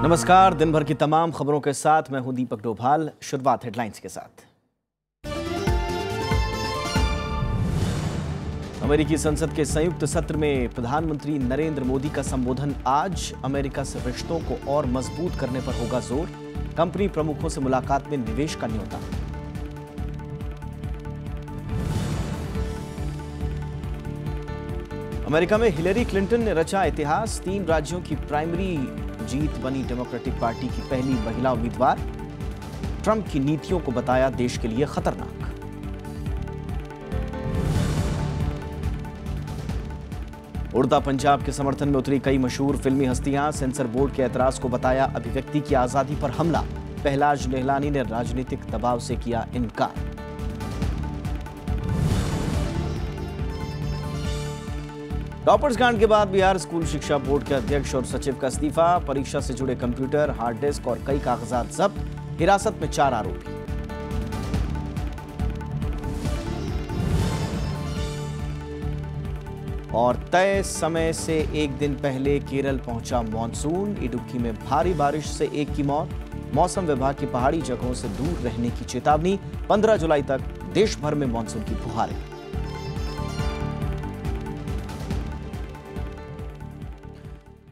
नमस्कार, दिन भर की तमाम खबरों के साथ मैं हूं दीपक डोभाल। शुरुआत हेडलाइंस के साथ। अमेरिकी संसद के संयुक्त सत्र में प्रधानमंत्री नरेंद्र मोदी का संबोधन आज। अमेरिका से रिश्तों को और मजबूत करने पर होगा जोर। कंपनी प्रमुखों से मुलाकात में निवेश का न्योता। अमेरिका में हिलेरी क्लिंटन ने रचा इतिहास। 3 राज्यों की प्राइमरी जीत बनी डेमोक्रेटिक पार्टी की पहली महिला उम्मीदवार। ट्रंप की नीतियों को बताया देश के लिए खतरनाक। उड़ता पंजाब के समर्थन में उतरी कई मशहूर फिल्मी हस्तियां। सेंसर बोर्ड के ऐतराज को बताया अभिव्यक्ति की आजादी पर हमला। पहलाज निहलानी ने राजनीतिक दबाव से किया इनकार। टॉपर्स कांड के बाद बिहार स्कूल शिक्षा बोर्ड के अध्यक्ष और सचिव का इस्तीफा। परीक्षा से जुड़े कंप्यूटर, हार्ड डिस्क और कई कागजात जब्त। हिरासत में 4 आरोपी। और तय समय से एक दिन पहले केरल पहुंचा मॉनसून। इडुक्की में भारी बारिश से एक की मौत। मौसम विभाग की पहाड़ी जगहों से दूर रहने की चेतावनी। 15 जुलाई तक देश भर में मॉनसून की फुहारें।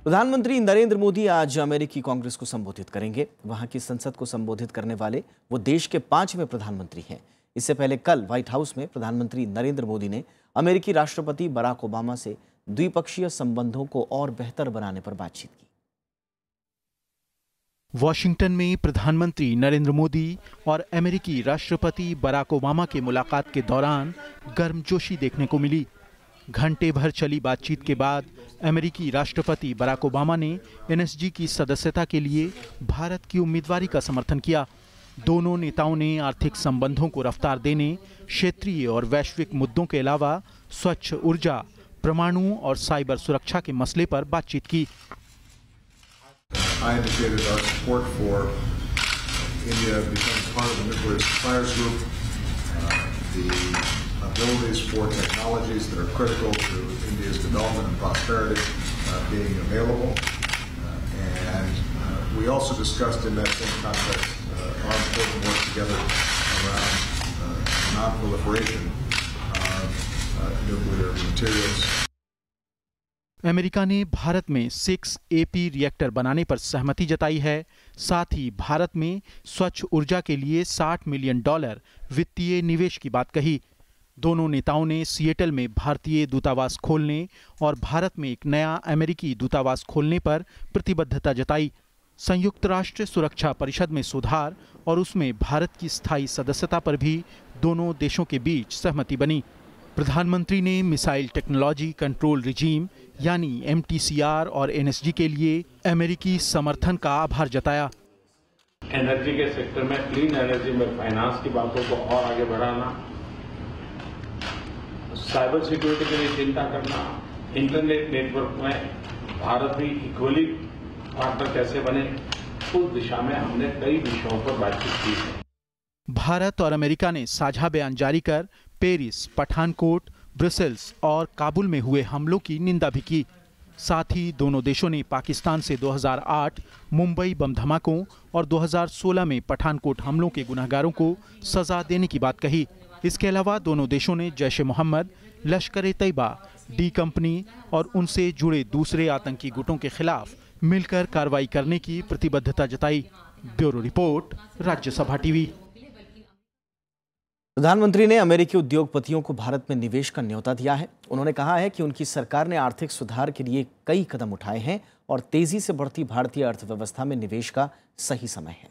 प्रधानमंत्री नरेंद्र मोदी आज अमेरिकी कांग्रेस को संबोधित करेंगे। वहां की संसद को संबोधित करने वाले वो देश के 5वें प्रधानमंत्री हैं। इससे पहले कल व्हाइट हाउस में प्रधानमंत्री नरेंद्र मोदी ने अमेरिकी राष्ट्रपति बराक ओबामा से द्विपक्षीय संबंधों को और बेहतर बनाने पर बातचीत की। वॉशिंगटन में प्रधानमंत्री नरेंद्र मोदी और अमेरिकी राष्ट्रपति बराक ओबामा की मुलाकात के दौरान गर्मजोशी देखने को मिली। घंटे भर चली बातचीत के बाद अमेरिकी राष्ट्रपति बराक ओबामा ने एनएसजी की सदस्यता के लिए भारत की उम्मीदवारी का समर्थन किया। दोनों नेताओं ने आर्थिक संबंधों को रफ्तार देने, क्षेत्रीय और वैश्विक मुद्दों के अलावा स्वच्छ ऊर्जा, परमाणु और साइबर सुरक्षा के मसले पर बातचीत की। abilities for technologies that are critical to India's development and prosperity being available. And we also discussed in that same context our important work together around non-proliferation of nuclear materials. America ने भारत में 6AP reactor बनाने पर सहमति जताई है। साथ ही भारत में स्वच्छ ऊर्जा के लिए $60 मिलियन वित्तीय निवेश की बात कही। दोनों नेताओं ने सिएटल में भारतीय दूतावास खोलने और भारत में एक नया अमेरिकी दूतावास खोलने पर प्रतिबद्धता जताई। संयुक्त राष्ट्र सुरक्षा परिषद में सुधार और उसमें भारत की स्थायी सदस्यता पर भी दोनों देशों के बीच सहमति बनी। प्रधानमंत्री ने मिसाइल टेक्नोलॉजी कंट्रोल रिजीम यानी MTCR और NSG के लिए अमेरिकी समर्थन का आभार जताया। एनर्जी के सेक्टर में, क्लीन एनर्जी में फाइनेंस की बातों को और आगे बढ़ाना, साइबर सिक्योरिटी के लिए चिंता करना, इंटरनेट नेटवर्क में भारत भी इक्वली पार्टनर कैसे बने, उस दिशा में हमने कई विषयों पर बातचीत की है। भारत और अमेरिका ने साझा बयान जारी कर पेरिस, पठानकोट, ब्रसेल्स और काबुल में हुए हमलों की निंदा भी की। साथ ही दोनों देशों ने पाकिस्तान से 2008 मुंबई बम धमाकों और 2016 में पठानकोट हमलों के गुनहगारों को सजा देने की बात कही। इसके अलावा दोनों देशों ने जैश-ए-मोहम्मद, लश्कर-ए-तैयबा, डी कंपनी और उनसे जुड़े दूसरे आतंकी गुटों के खिलाफ मिलकर कार्रवाई करने की प्रतिबद्धता जताई। Bureau report, Rajya Sabha TV. प्रधानमंत्री ने अमेरिकी उद्योगपतियों को भारत में निवेश का न्योता दिया है। उन्होंने कहा है कि उनकी सरकार ने आर्थिक सुधार के लिए कई कदम उठाए हैं और तेजी से बढ़ती भारतीय अर्थव्यवस्था में निवेश का सही समय है।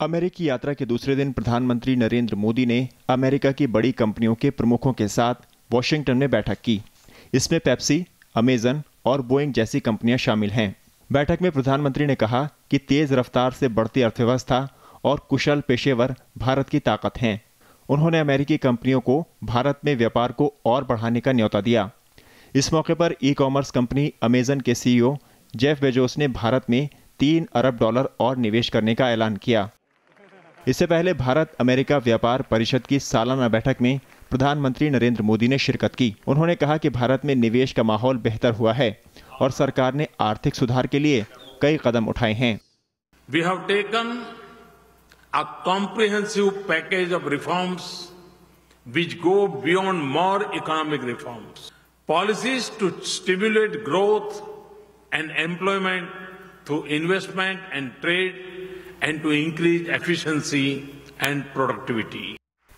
अमेरिकी यात्रा के दूसरे दिन प्रधानमंत्री नरेंद्र मोदी ने अमेरिका की बड़ी कंपनियों के प्रमुखों के साथ वॉशिंगटन में बैठक की। इसमें पेप्सी, अमेजन और बोइंग जैसी कंपनियां शामिल हैं। बैठक में प्रधानमंत्री ने कहा कि तेज रफ्तार से बढ़ती अर्थव्यवस्था और कुशल पेशेवर भारत की ताकत हैं। उन्होंने अमेरिकी कंपनियों को भारत में व्यापार को और बढ़ाने का न्योता दिया। इस मौके पर ई-कॉमर्स कंपनी अमेजन के CEO जेफ बेजोस ने भारत में $3 अरब और निवेश करने का ऐलान किया। इससे पहले भारत अमेरिका व्यापार परिषद की सालाना बैठक में प्रधानमंत्री नरेंद्र मोदी ने शिरकत की। उन्होंने कहा कि भारत में निवेश का माहौल बेहतर हुआ है और सरकार ने आर्थिक सुधार के लिए कई कदम उठाए हैं। We have taken a comprehensive package of reforms which go beyond more economic reforms. Policies to stimulate growth and employment through investment and trade and to increase efficiency and productivity.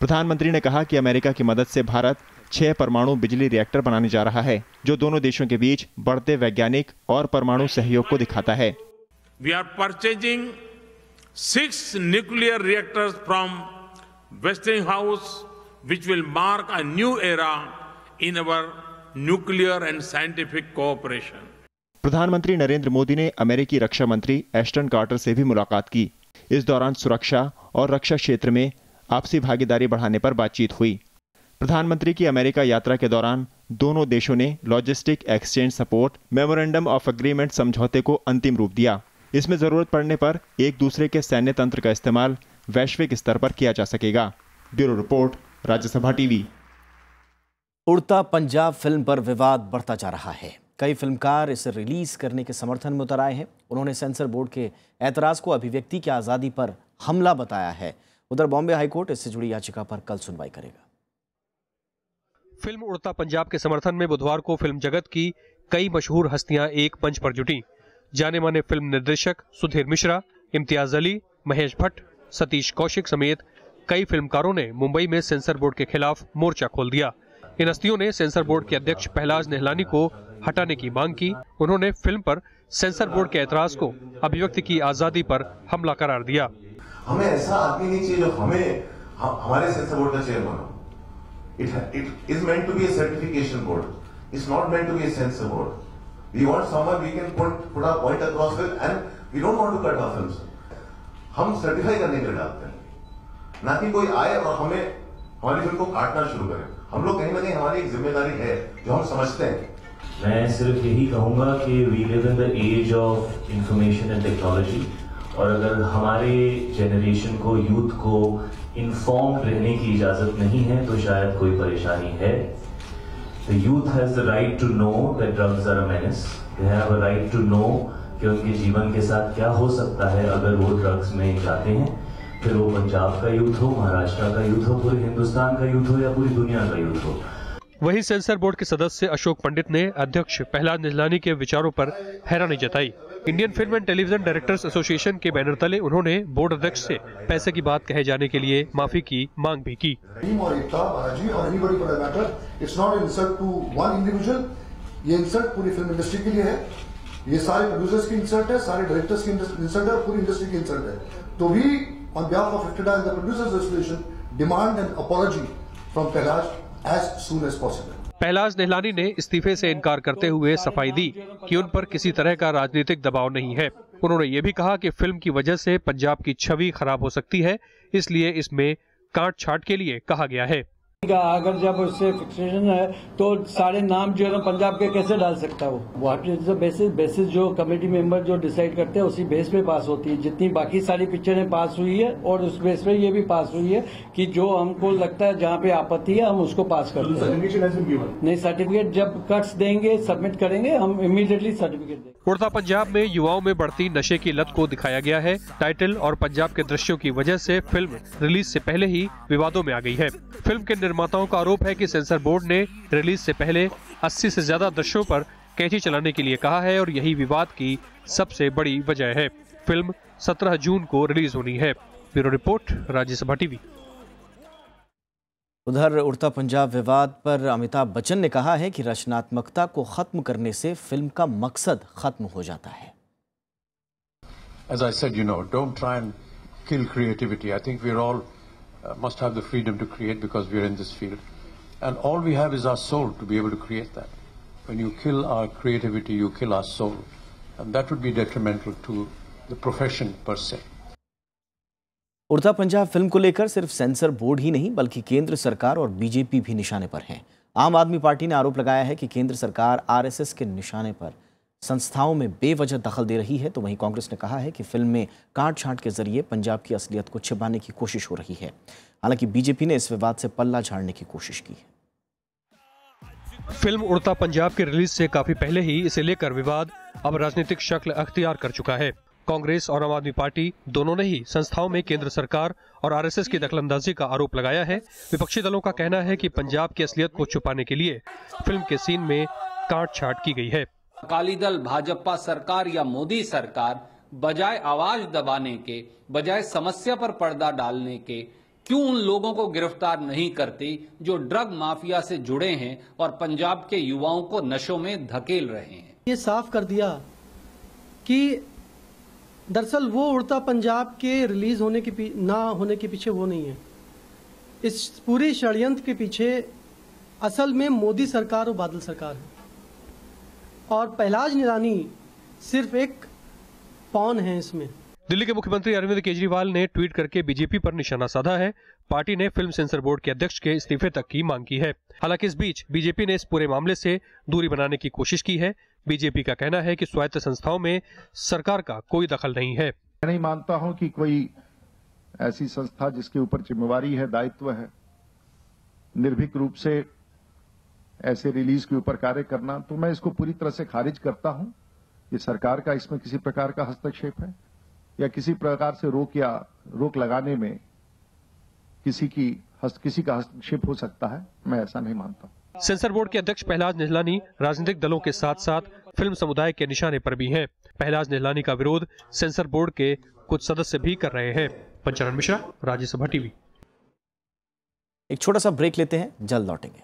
प्रधानमंत्री ने कहा कि अमेरिका की मदद से भारत 6 परमाणु बिजली reactor बनाने जा रहा है, जो दोनों देशों के बीच बढ़ते वैज्ञानिक और परमाणु सहयोग को दिखाता है। We are purchasing 6 nuclear reactors from Westinghouse, which will mark a new era in our nuclear and scientific cooperation. प्रधानमंत्री नरेंद्र मोदी ने अमेरिकी रक्षा मंत्री एस्टन कार्टर से भी मुलाकात की। इस दौरान सुरक्षा और रक्षा क्षेत्र में आपसी भागीदारी बढ़ाने पर बातचीत हुई। प्रधानमंत्री की अमेरिका यात्रा के दौरान दोनों देशों ने logistic exchange support memorandum of agreement समझौते को अंतिम रूप दिया। इसमें जरूरत पड़ने पर एक दूसरे के सैन्य तंत्र का इस्तेमाल वैश्विक स्तर पर किया जा सकेगा। Bureau report, Rajya Sabha TV. उड़ता पंजाब फिल्म पर विवाद बढ़ता जा रहा है। कई फिल्मकार इसे रिलीज करने के समर्थन में उतर आए हैं। उन्होंने सेंसर बोर्ड के ऐतराज को अभिव्यक्ति की आज़ादी पर हमला बताया है। उधर बॉम्बे हाईकोर्ट इससे जुड़ी याचिका पर कल सुनवाई करेगा। फिल्म उड़ता पंजाब के समर्थन में बुधवार को फिल्म जगत की कई मशहूर हस्तियां एक मंच पर जुटी। जाने माने फिल्म निर्देशक सुधीर मिश्रा, इम्तियाज अली, महेश भट्ट, सतीश कौशिक समेत कई फिल्मकारों ने मुंबई में सेंसर बोर्ड के खिलाफ मोर्चा खोल दिया। इन हस्तियों ने सेंसर बोर्ड के अध्यक्ष पहलाज निहलानी को हटाने की मांग की। उन्होंने फिल्म पर सेंसर बोर्ड के ऐतराज को अभिव्यक्ति की आजादी पर हमला करार दिया। हमें ऐसा आदमी नहीं चाहिए जो हमारे सेंसर बोर्ड का चेयरमैन हो। It is meant to be a certification board. It's not meant to be a censor board. We want someone we can put our point across with, and we don't want to cut our films. हम certify करने के लिए डालते हैं, ना कि कोई आए और हमें हमारी फिल्म को काटना शुरू करे। हम लोग कहीं ना कहीं हमारी एक जिम्मेदारी है जो हम समझते हैं। मैं सिर्फ यही कहूंगा कि we live in the age of information and technology, और अगर हमारे जेनरेशन को, यूथ को इन्फॉर्म्ड रहने की इजाजत नहीं है तो शायद कोई परेशानी है। The youth has the right to know that drugs are a menace. They have a right to know कि उनके जीवन के साथ क्या हो सकता है अगर वो ड्रग्स में जाते हैं। फिर वो पंजाब का यूथ हो, महाराष्ट्र का यूथ हो, पूरे हिंदुस्तान का यूथ हो या पूरी दुनिया का यूथ हो। वहीं सेंसर बोर्ड के सदस्य अशोक पंडित ने अध्यक्ष पहलाज निहलानी के विचारों पर हैरानी जताई। Indian film and television directors association के बैनर तले उन्होंने बोर्ड अध्यक्ष से पैसे की बात कहे जाने के लिए माफी की मांग भी की। ये इंसल्ट पूरी फिल्म इंडस्ट्री के लिए है, ये सारे प्रोड्यूसर्स की इंसल्ट है, सारे डायरेक्टर्स की इंसल्ट है, पूरी इंडस्ट्री की इंसल्ट है। तो we on behalf of IFTDA and the producers association demand an apology from Pahlaj as soon as possible. Pahlaj Nihalani ने इस्तीफे से इनकार करते हुए सफाई दी कि उन पर किसी तरह का राजनीतिक दबाव नहीं है। उन्होंने ये भी कहा कि फिल्म की वजह से पंजाब की छवि खराब हो सकती है, इसलिए इसमें काट छाट के लिए कहा गया है। अगर जब उससे फिक्सेशन है तो सारे नाम जो है ना पंजाब के कैसे डाल सकता है वो? व्हाट इज द बेसिस जो कमेटी मेंबर जो डिसाइड करते हैं उसी बेस पे पास होती है। जितनी बाकी सारी पिक्चरें पास हुई है और उस बेस पे ये भी पास हुई है कि जो हमको लगता है जहाँ पे आपत्ति है हम उसको पास करते हैं। नहीं, सर्टिफिकेट जब कट्स देंगे, सबमिट करेंगे, हम इमीडिएटली सर्टिफिकेट देंगे। उड़ता पंजाब में युवाओं में बढ़ती नशे की लत को दिखाया गया है। टाइटल और पंजाब के दृश्यों की वजह से फिल्म रिलीज से पहले ही विवादों में आ गई है। फिल्म के निर्माताओं का आरोप है कि सेंसर बोर्ड ने रिलीज से पहले 80 से ज्यादा दृश्यों पर कैंची चलाने के लिए कहा है और यही विवाद की सबसे बड़ी वजह है। फिल्म 17 जून को रिलीज होनी है। Bureau report, Rajya Sabha TV. उधर उड़ता पंजाब विवाद पर अमिताभ बच्चन ने कहा है कि रचनात्मकता को खत्म करने से फिल्म का मकसद खत्म हो जाता है। As I said, don't try and kill creativity. I think we're all must have the freedom to create because we're in this field. And all we have is our soul to be able to create that. When you kill our creativity, you kill our soul. And that would be detrimental to the profession per se. उड़ता Punjab film को लेकर सिर्फ sensor board ही नहीं बल्कि केंद्र सरकार और BJP भी निशाने पर हैं। आम आदमी पार्टी ने आरोप लगाया है कि केंद्र सरकार आरएसएस के निशाने पर संस्थाओं में बेवजह दखल दे रही है, तो वहीं कांग्रेस ने कहा है कि फिल्म में काट छांट के जरिए पंजाब की असलियत को छिपाने की कोशिश हो रही है। हालांकि बीजेपी ने इस विवाद से पल्ला झाड़ने की कोशिश की है। फिल्म उड़ता पंजाब के रिलीज से काफी पहले ही इसे लेकर विवाद अब राजनीतिक शक्ल अख्तियार कर चुका है। कांग्रेस और आम आदमी पार्टी दोनों ने ही संस्थाओं में केंद्र सरकार और आरएसएस की दखलंदाजी का आरोप लगाया है। विपक्षी दलों का कहना है कि पंजाब की असलियत को छुपाने के लिए फिल्म के सीन में काट छाट की गई है। अकाली दल, भाजपा सरकार या मोदी सरकार बजाय आवाज दबाने के, बजाय समस्या पर पर्दा डालने के, क्यों उन लोगों को गिरफ्तार नहीं करती जो ड्रग माफिया से जुड़े हैं और पंजाब के युवाओं को नशों में धकेल रहे हैं। ये साफ कर दिया कि दरअसल वो उड़ता पंजाब के रिलीज होने के ना होने के पीछे वो नहीं है। इस पूरी षड्यंत्र के पीछे असल में मोदी सरकार और बादल सरकार है, और पहलाज निरानी सिर्फ एक पॉन है इसमें। दिल्ली के मुख्यमंत्री अरविंद केजरीवाल ने ट्वीट करके बीजेपी पर निशाना साधा है। पार्टी ने फिल्म सेंसर बोर्ड के अध्यक्ष के इस्तीफे तक की मांग की है। हालांकि इस बीच बीजेपी ने इस पूरे मामले से दूरी बनाने की कोशिश की है। बीजेपी का कहना है कि स्वायत्त संस्थाओं में सरकार का कोई दखल नहीं है। मैं नहीं मानता हूं कि कोई ऐसी संस्था जिसके ऊपर जिम्मेवारी है, दायित्व है, निर्भीक रूप से ऐसे रिलीज के ऊपर कार्य करना, तो मैं इसको पूरी तरह से खारिज करता हूं। ये सरकार का इसमें किसी प्रकार का हस्तक्षेप है या किसी प्रकार से रोक लगाने में किसी का हस्तक्षेप हो सकता है, मैं ऐसा नहीं मानता। सेंसर बोर्ड के अध्यक्ष पहलाज निहलानी राजनीतिक दलों के साथ साथ फिल्म समुदाय के निशाने पर भी हैं। पहलाज निहलानी का विरोध सेंसर बोर्ड के कुछ सदस्य भी कर रहे हैं। पंचानन मिश्रा, राज्यसभा टीवी। एक छोटा सा ब्रेक लेते हैं, जल्द लौटेंगे।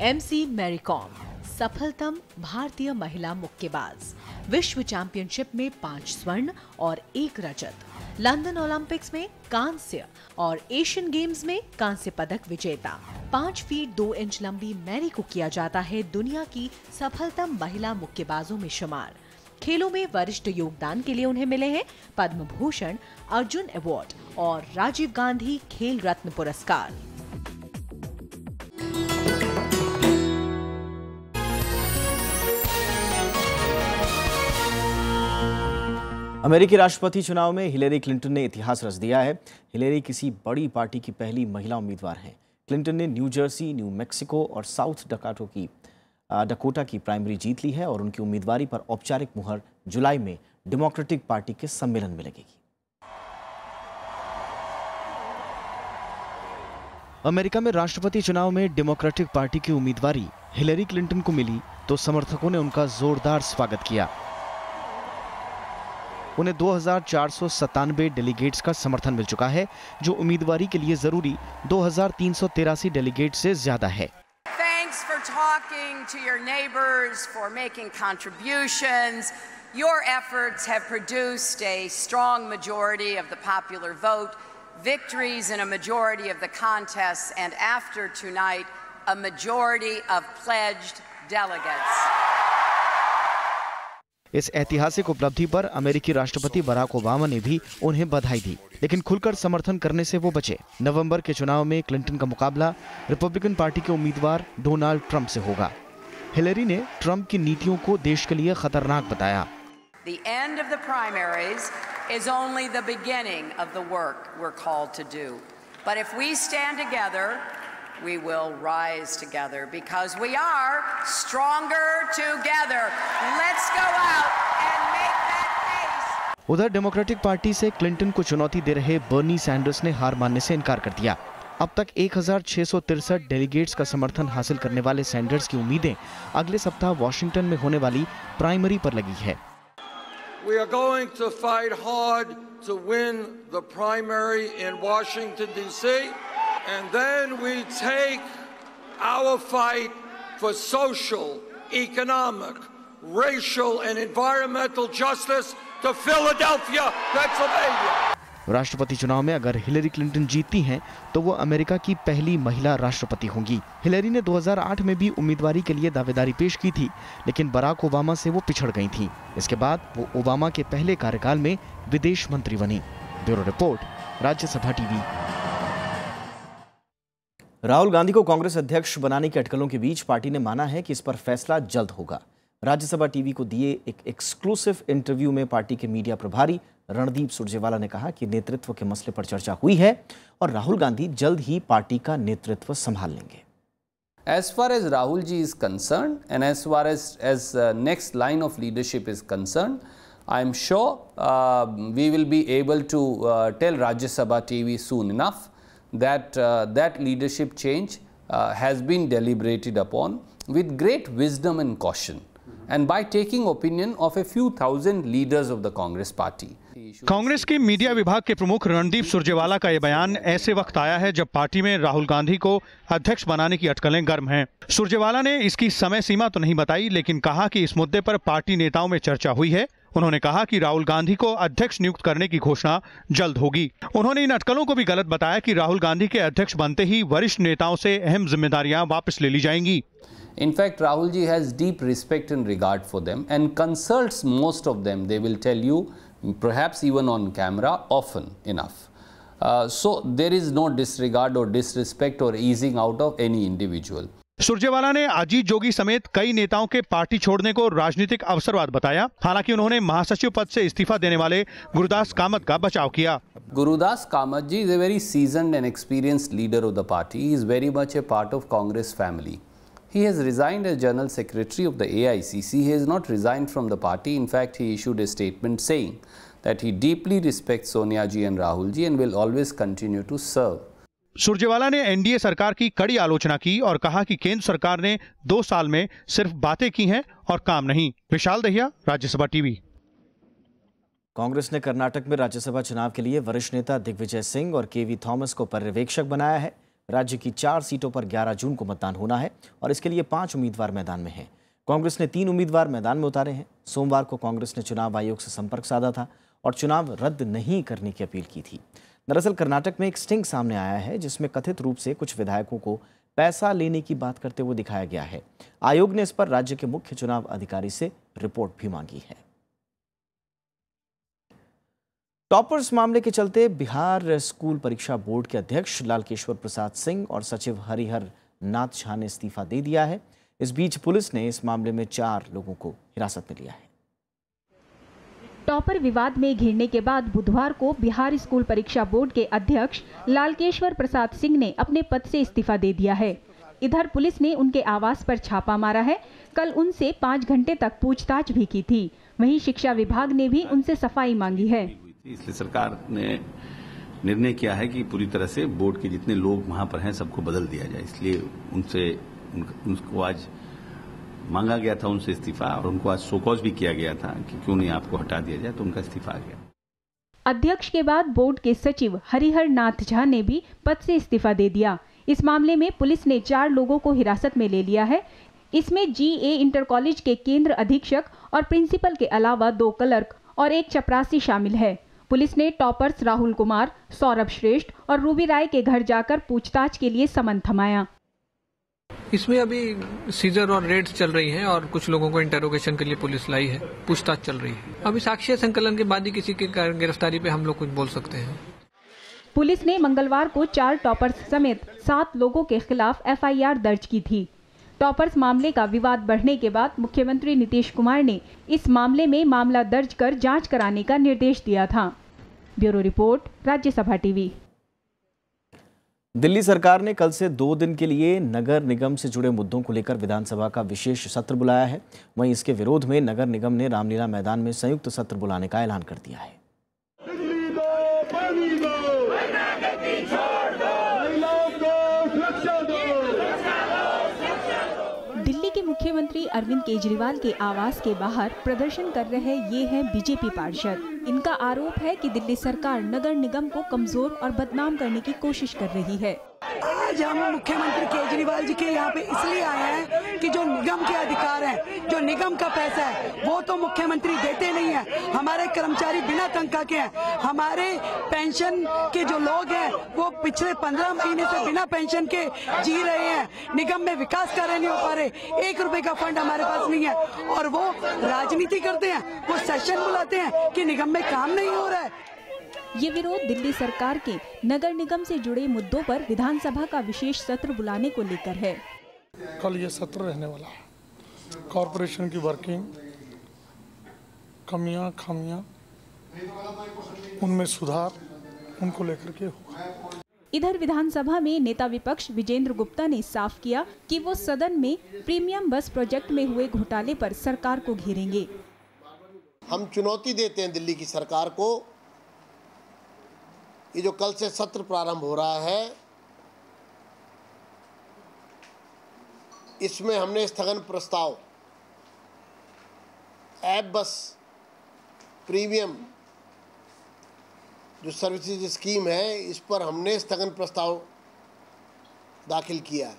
एमसी मैरी कॉम सफलतम भारतीय महिला मुक्केबाज, विश्व चैंपियनशिप में 5 स्वर्ण और 1 रजत, लंदन ओलंपिक्स में कांस्य और एशियन गेम्स में कांस्य पदक विजेता। 5 फीट 2 इंच लंबी मैरी को किया जाता है दुनिया की सफलतम महिला मुक्केबाजों में शुमार। खेलों में वरिष्ठ योगदान के लिए उन्हें मिले हैं पद्म भूषण, अर्जुन अवार्ड और राजीव गांधी खेल रत्न पुरस्कार। अमेरिकी राष्ट्रपति चुनाव में हिलेरी क्लिंटन ने इतिहास रच दिया है। हिलेरी किसी बड़ी पार्टी की पहली महिला उम्मीदवार हैं। क्लिंटन ने न्यू जर्सी, न्यू मैक्सिको और साउथ डकोटा की प्राइमरी जीत ली है और उनकी उम्मीदवारी पर औपचारिक मुहर जुलाई में डेमोक्रेटिक पार्टी के सम्मेलन में लगेगी। अमेरिका में राष्ट्रपति चुनाव में डेमोक्रेटिक पार्टी की उम्मीदवारी हिलेरी क्लिंटन को मिली तो समर्थकों ने उनका जोरदार स्वागत किया। उन्हें 2497 डेलीगेट्स का समर्थन मिल चुका है, जो उम्मीदवारी के लिए जरूरी 2383 डेलीगेट से ज्यादा है। Thanks for talking to your neighbors, for making contributions. Your efforts have produced a strong majority of the popular vote, victories in a majority of the contests, and after tonight, a majority of pledged delegates. इस ऐतिहासिक उपलब्धि पर अमेरिकी राष्ट्रपति Barack Obama ने भी उन्हें बधाई दी, लेकिन खुलकर समर्थन करने से वो बचे। नवंबर के चुनाव में क्लिंटन का मुकाबला रिपब्लिकन पार्टी के उम्मीदवार डोनाल्ड ट्रंप से होगा। हिलेरी ने ट्रंप की नीतियों को देश के लिए खतरनाक बताया। The end of the primaries is only the beginning of the work we're called to do. But if we stand together, we will rise together because we are stronger together. Let's go out and make that case. उधर democratic party से Clinton को चुनौती दे रहे Bernie Sanders ने हार मानने से इनकार कर दिया। अब तक 1663 डेलीगेट्स का समर्थन हासिल करने वाले सैंडर्स की उम्मीदें अगले सप्ताह वॉशिंगटन में होने वाली प्राइमरी पर लगी है। We are going to fight hard to win the primary in Washington, D.C. And then we take our fight for social, economic, racial, and environmental justice to Philadelphia, Pennsylvania. राष्ट्रपति चुनाव में अगर हिलेरी क्लिंटन जीतती हैं तो वो America की पहली महिला राष्ट्रपति होंगी। हिलेरी ने 2008 में भी उम्मीदवारी के लिए दावेदारी पेश की थी, लेकिन बराक ओबामा से वो पिछड़ गई थी। इसके बाद वो ओबामा के पहले कार्यकाल में विदेश मंत्री बनी। Bureau report, Rajya Sabha TV. Rahul Gandhi को कांग्रेस अध्यक्ष बनाने की अटकलों के बीच पार्टी ने माना है कि इस पर फैसला जल्द होगा। राज्यसभा टीवी को दिए एक एक्सक्लूसिव इंटरव्यू में पार्टी के मीडिया प्रभारी रणदीप सुरजेवाला ने कहा कि नेतृत्व के मसले पर चर्चा हुई है और राहुल गांधी जल्द ही पार्टी का नेतृत्व संभाल लेंगे। As far as Rahul ji is concerned and as far as next line of leadership is concerned, I am sure we will be able to tell Rajya Sabha TV soon enough that that leadership change has been deliberated upon with great wisdom and caution, and by taking opinion of a few thousand leaders of the Congress party. Congress के media विभाग के प्रमुख रणदीप सुरजेवाला का यह बयान ऐसे वक्त आया है जब पार्टी में राहुल गांधी को अध्यक्ष बनाने की अटकलें गर्म हैं। सुरजेवाला ने इसकी समय सीमा तो नहीं बताई, लेकिन कहा कि इस मुद्दे पर पार्टी नेताओं में चर्चा हुई है। उन्होंने कहा कि राहुल गांधी को अध्यक्ष नियुक्त करने की घोषणा जल्द होगी। उन्होंने इन अटकलों को भी गलत बताया कि राहुल गांधी के अध्यक्ष बनते ही वरिष्ठ नेताओं से अहम जिम्मेदारियां वापस ले ली जाएंगी। In fact, Rahul ji has deep respect and regard for them and consults most of them. They will tell you, perhaps even on camera, often enough. So there is no disregard or disrespect or easing out of any individual. Surjewala ने अजीत जोगी समेत कई नेताओं के party छोड़ने को राजनीतिक अवसरवाद बताया। हालांकि उन्होंने महासचिव पद से इस्तीफा देने वाले गुरुदास कामत का बचाव किया। Gurudas Kamath ji is a very seasoned and experienced leader of the party. He is very much a part of Congress family. He has resigned as General Secretary of the AICC. He has not resigned from the party. In fact, he issued a statement saying that he deeply respects Sonia ji and Rahul ji and will always continue to serve. Surjewala ने NDA सरकार की कड़ी आलोचना की और कहा कि केंद्र सरकार ने 2 साल में सिर्फ बातें की हैं और काम नहीं। विशाल दहिया, राज्यसभा टीवी। कांग्रेस ने कर्नाटक में राज्यसभा चुनाव के लिए वरिष्ठ नेता दिग्विजय सिंह और केवी थॉमस को पर्यवेक्षक बनाया है। राज्य की 4 सीटों पर 11 जून को मतदान होना है और इसके लिए 5 उम्मीदवार मैदान में हैं। कांग्रेस ने 3 उम्मीदवार मैदान में उतारे हैं। सोमवार को कांग्रेस ने चुनाव आयोग से संपर्क साधा था और चुनाव रद्द नहीं करने की अपील की थी। दरअसल कर्नाटक में एक स्टिंग सामने आया है जिसमें कथित रूप से कुछ विधायकों को पैसा लेने की बात करते हुए दिखाया गया है। आयोग ने इस पर राज्य के मुख्य चुनाव अधिकारी से रिपोर्ट भी मांगी है। टॉपर्स मामले के चलते बिहार स्कूल परीक्षा बोर्ड के अध्यक्ष लालकेश्वर प्रसाद सिंह और सचिव हरिहर नाथ झा ने इस्तीफा दे दिया है। इस बीच पुलिस ने इस मामले में 4 लोगों को हिरासत में लिया है। टॉपर विवाद में घिरने के बाद बुधवार को बिहार स्कूल परीक्षा बोर्ड के अध्यक्ष लालकेश्वर प्रसाद सिंह ने अपने पद से इस्तीफा दे दिया है। इधर पुलिस ने उनके आवास पर छापा मारा है। कल उनसे 5 घंटे तक पूछताछ भी की थी। वहीं शिक्षा विभाग ने भी उनसे सफाई मांगी है। इसलिए सरकार ने निर्णय किया है कि पूरी तरह से बोर्ड के जितने लोग वहां पर हैं सबको बदल दिया जाए। इसलिए उनको आज मांगा गया था उनसे इस्तीफा और उनको आज शोकॉज भी किया गया था कि क्यों नहीं आपको हटा दिया जाए, तो उनका इस्तीफा आ गया। अध्यक्ष के बाद बोर्ड के सचिव हरिहर नाथ झा ने भी पद से इस्तीफा दे दिया। इस मामले में पुलिस ने 4 लोगों को हिरासत में ले लिया है। इसमें GA इंटर कॉलेज के केंद्र अधीक्षक और प्रिंसिपल के अलावा 2 क्लर्क और 1 चपरासी शामिल है। पुलिस ने टॉपर्स राहुल कुमार, सौरभ श्रेष्ठ और रूबी राय के घर जाकर पूछताछ के लिए समन थमाया। इसमें अभी सीजर और रेड्स चल रही हैं और कुछ लोगों को इंटरोगेशन के लिए पुलिस लाई है। पूछताछ चल रही है। अभी साक्ष्य संकलन के बाद ही किसी की गिरफ्तारी पे हम लोग कुछ बोल सकते हैं। पुलिस ने मंगलवार को 4 टॉपर्स समेत 7 लोगों के खिलाफ FIR दर्ज की थी। टॉपर्स मामले का विवाद बढ़ने के बाद मुख्यमंत्री नीतीश कुमार ने इस मामले में मामला दर्ज कर जांच कराने का निर्देश दिया था। Bureau report, Rajya Sabha TV. Delhi सरकार ने कल से 2 दिन के लिए नगर निगम से जुड़े मुद्दों को लेकर विधानसभा का विशेष सत्र बुलाया है। वहीं इसके विरोध में नगर निगम ने रामलीला मैदान में संयुक्त सत्र बुलाने का ऐलान कर दिया है। दिल्ली के मुख्यमंत्री अरविंद केजरीवाल के आवास के बाहर प्रदर्शन कर रहे ये हैं बीजेपी पार्षद। इनका आरोप है कि दिल्ली सरकार नगर निगम को कमजोर और बदनाम करने की कोशिश कर रही है। आज हम मुख्यमंत्री केजरीवाल जी के यहाँ पे इसलिए आए हैं कि जो निगम के अधिकार हैं, जो निगम का पैसा है, वो तो मुख्यमंत्री देते नहीं है। हमारे कर्मचारी बिना तनख्वाह के हैं। हमारे पेंशन के जो लोग हैं वो पिछले 15 महीने से बिना पेंशन के जी रहे हैं। निगम में विकास कार्य नहीं हो पा रहे। 1 रुपए का फंड हमारे पास नहीं है और वो राजनीति करते हैं। वो सेशन बुलाते हैं कि निगम में काम नहीं हो रहा है। ये विरोध दिल्ली सरकार के नगर निगम से जुड़े मुद्दों पर विधानसभा का विशेष सत्र बुलाने को लेकर है। कल ये सत्र रहने वाला है। कॉरपोरेशन की वर्किंग, कमियां खामियां उनमें सुधार उनको लेकर के हुआ। इधर विधानसभा में नेता विपक्ष विजेंद्र गुप्ता ने साफ किया कि वो सदन में प्रीमियम बस प्रोजेक्ट में हुए घोटाले पर सरकार को घेरेंगे। हम चुनौती देते हैं दिल्ली की सरकार को, ये जो कल से सत्र प्रारंभ हो रहा है, इसमें हमने स्थगन प्रस्ताव ऐप बस प्रीमियम जो सर्विसेज स्कीम है, इस पर हमने स्थगन प्रस्ताव दाखिल किया है।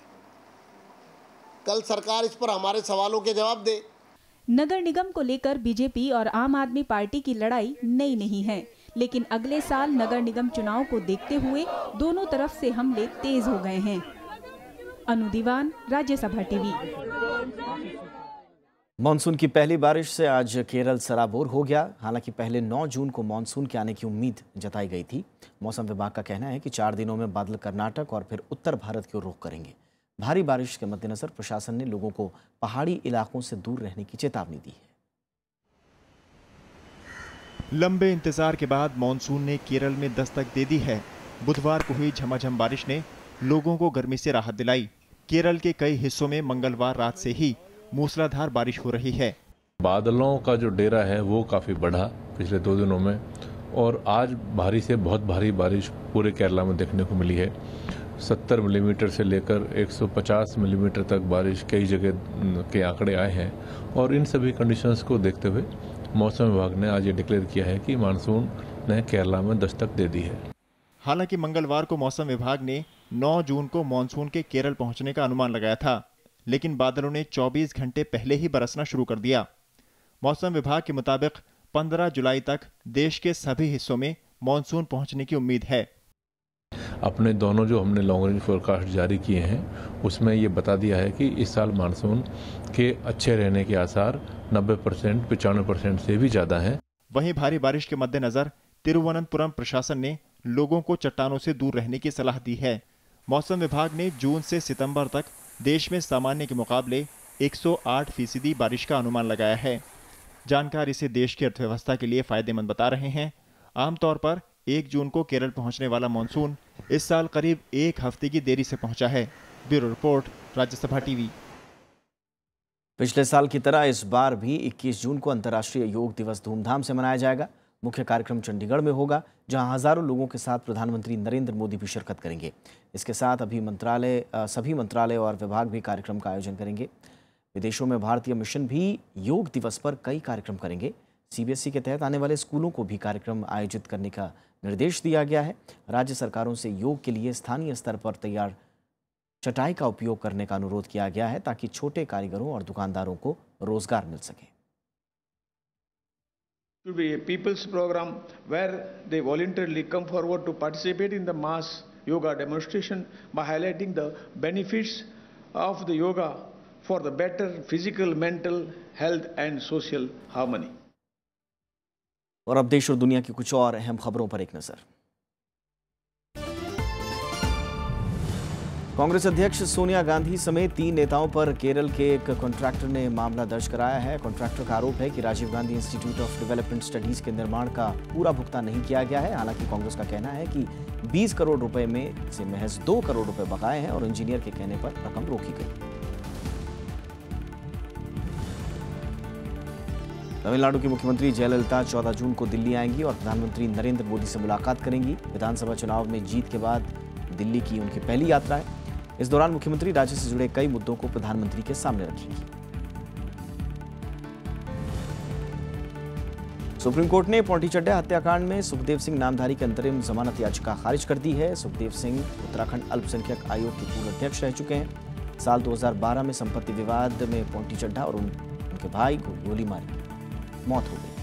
कल सरकार इस पर हमारे सवालों के जवाब दे। नगर निगम को लेकर बीजेपी और आम आदमी पार्टी की लड़ाई नई नहीं है, लेकिन अगले साल नगर निगम चुनाव को देखते हुए दोनों तरफ से हमले तेज हो गए हैं। अनु दीवान, राज्यसभा टीवी। मानसून की पहली बारिश से आज केरल सराबोर हो गया। हालांकि पहले 9 जून को मानसून के आने की उम्मीद जताई गई थी। मौसम विभाग का कहना है कि 4 दिनों में बादल कर्नाटक और फिर उत्तर भारत की ओर रुख करेंगे। भारी बारिश के मद्देनजर प्रशासन ने लोगों को पहाड़ी इलाकों से दूर रहने की चेतावनी दी है। लंबे इंतजार के बाद मानसून ने केरल में दस्तक दे दी है। बुधवार को हुई झमाझम बारिश ने लोगों को गर्मी से राहत दिलाई। केरल के कई हिस्सों में मंगलवार रात से ही मूसलाधार बारिश हो रही है। बादलों का जो डेरा है वो काफी बढ़ा पिछले 2 दिनों में, और आज भारी से बहुत भारी बारिश पूरे केरला में देखने को मिली है। 70 मिलीमीटर से लेकर 150 मिलीमीटर तक बारिश कई जगह के आंकड़े आए हैं। और इन सभी कंडीशंस को देखते हुए मौसम विभाग ने आज ये डिक्लेयर किया है कि मानसून ने केरला में दस्तक दे दी है। हालांकि मंगलवार को मौसम विभाग ने 9 जून को मानसून के केरल पहुंचने का अनुमान लगाया था, लेकिन बादलों ने 24 घंटे पहले ही बरसना शुरू कर दिया। मौसम विभाग के मुताबिक 15 जुलाई तक देश के सभी हिस्सों में मानसून पहुंचने की उम्मीद है। अपने दोनों जो हमने लॉन्ग रेंज फोरकास्ट जारी किए हैं उसमें ये बता दिया है कि इस साल मानसून के अच्छे रहने के आसार 90%, 95% से भी ज़्यादा हैं। वहीं भारी बारिश के मद्देनजर तिरुवनंतपुरम प्रशासन ने लोगों को चट्टानों से दूर रहने की सलाह दी है। मौसम विभाग ने जून से सितंबर तक देश में सामान्य के मुकाबले 108% बारिश का अनुमान लगाया है। जानकार इसे देश की अर्थव्यवस्था के लिए फायदेमंद बता रहे हैं। आमतौर पर 1 जून को केरल पहुंचने वाला मानसून इस साल करीब 1 हफ्ते की देरी से पहुंचा है। Bureau report, Rajya Sabha TV. पिछले साल की तरह इस बार भी 21 जून को अंतर्राष्ट्रीय योग दिवस धूमधाम से मनाया जाएगा। मुख्य कार्यक्रम चंडीगढ़ में होगा, जहां हजारों लोगों के साथ प्रधानमंत्री नरेंद्र मोदी भी शिरकत करेंगे। इसके साथ सभी मंत्रालय और विभाग भी कार्यक्रम का आयोजन करेंगे। विदेशों में भारतीय मिशन भी योग दिवस पर कई कार्यक्रम करेंगे। सीबीएसई के तहत आने वाले स्कूलों को भी कार्यक्रम आयोजित करने का निर्देश दिया गया है। राज्य सरकारों से योग के लिए स्थानीय स्तर पर तैयार चटाई का उपयोग करने का अनुरोध किया गया है, ताकि छोटे कारीगरों और दुकानदारों को रोजगार मिल सके। Should be a people's program where they voluntarily come forward to participate in the mass yoga demonstration by highlighting the benefits of the yoga for the better physical, mental health and social harmony. और अब देश और दुनिया की कुछ और अहम खबरों पर एक नजर। कांग्रेस अध्यक्ष सोनिया गांधी समेत 3 नेताओं पर केरल के एक कॉन्ट्रैक्टर ने मामला दर्ज कराया है। कॉन्ट्रैक्टर का आरोप है कि Rajiv Gandhi institute of development studies के निर्माण का पूरा भुगतान नहीं किया गया है। हालांकि कांग्रेस का कहना है कि 20 करोड़ रुपए में से महज 2 करोड़ रुपए बकाए हैं और इंजीनियर के कहने पर रकम रोकी गई। तमिलनाडु की मुख्यमंत्री जयललिता 14 जून को दिल्ली आएंगी और प्रधानमंत्री नरेंद्र मोदी से मुलाकात करेंगी। विधानसभा चुनाव में जीत के बाद दिल्ली की उनकी पहली यात्रा है। इस दौरान मुख्यमंत्री राज्य से जुड़े कई मुद्दों को प्रधानमंत्री के सामने रखेंगी। सुप्रीम कोर्ट ने पौंटी चड्ढा हत्याकांड में सुखदेव सिंह नामधारी की अंतरिम जमानत याचिका खारिज कर दी है। सुखदेव सिंह उत्तराखंड अल्पसंख्यक आयोग के पूर्व अध्यक्ष रह चुके हैं। साल 2012 में संपत्ति विवाद में पौंटी चड्ढा और उनके भाई को गोली मारी मौत हो गई।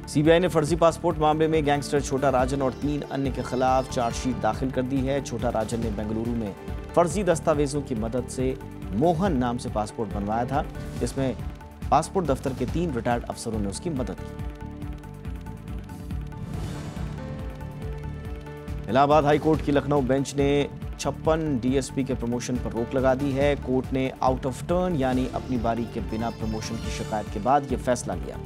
सीबीआई ने फर्जी पासपोर्ट मामले में गैंगस्टर छोटा राजन और 3 अन्य के खिलाफ चार्जशीट दाखिल कर दी है। छोटा राजन ने बेंगलुरु में फर्जी दस्तावेजों की मदद से मोहन नाम से पासपोर्ट बनवाया था, जिसमें पासपोर्ट दफ्तर के 3 रिटायर्ड अफसरों ने उसकी मदद की। इलाहाबाद हाई कोर्ट की लखनऊ बेंच ने 156 डीएसपी के प्रमोशन पर रोक लगा दी है। कोर्ट ने आउट ऑफ टर्न यानी अपनी बारी के बिना प्रमोशन की शिकायत के बाद यह फैसला लिया।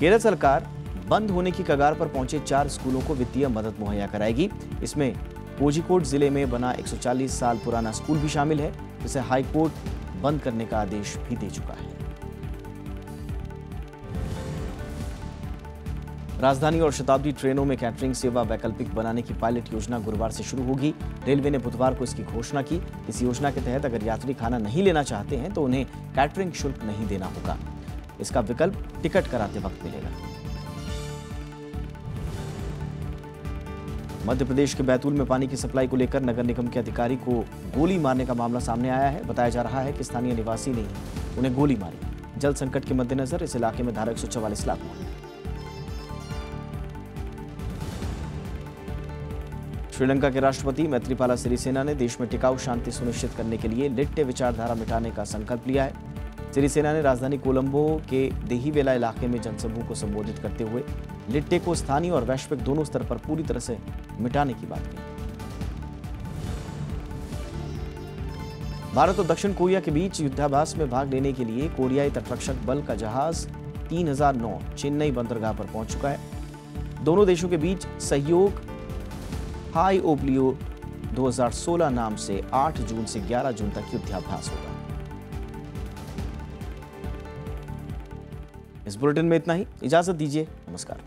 केरल सरकार बंद होने की कगार पर पहुंचे 4 स्कूलों को वित्तीय मदद मुहैया कराएगी। इसमें कोझिकोड जिले में बना 140 साल पुराना स्कूल भी शामिल है, जिसे हाईकोर्ट बंद करने का आदेश भी दे चुका है। राजधानी और शताब्दी ट्रेनों में कैटरिंग सेवा वैकल्पिक बनाने की पायलट योजना गुरुवार से शुरू होगी। रेलवे ने बुधवार को इसकी घोषणा की। इस योजना के तहत अगर यात्री खाना नहीं लेना चाहते हैं तो उन्हें कैटरिंग शुल्क नहीं देना होगा। इसका विकल्प टिकट कराते वक्त मिलेगा। मध्य प्रदेश के बैतूल में पानी की सप्लाई को लेकर नगर निगम के अधिकारी को गोली मारने का मामला सामने आया है। बताया जा रहा है कि स्थानीय निवासी ने उन्हें गोली मारी। जल संकट के मद्देनजर इस इलाके में धारा 144 लागू है। श्रीलंका के राष्ट्रपति मैत्रीपाला सिरिसेना ने देश में टिकाऊ शांति सुनिश्चित करने के लिए लिट्टे विचारधारा मिटाने का संकल्प लिया है। सिरिसेना ने राजधानी कोलंबो के देहीवेला इलाके में जनसमूह को संबोधित करते हुए लिट्टे को स्थानीय और वैश्विक दोनों स्तर पर पूरी तरह से मिटाने की बात कही। भारत और दक्षिण कोरिया के बीच युद्धाभ्यास में भाग लेने के लिए कोरियाई तटरक्षक बल का जहाज 3009 चेन्नई बंदरगाह पर पहुंच चुका है। दोनों देशों के बीच सहयोग हाई ओब्लियो 2016 नाम से 8 जून से 11 जून तक युद्धाभ्यास होगा। इस बुलेटिन में इतना ही। इजाजत दीजिए। नमस्कार।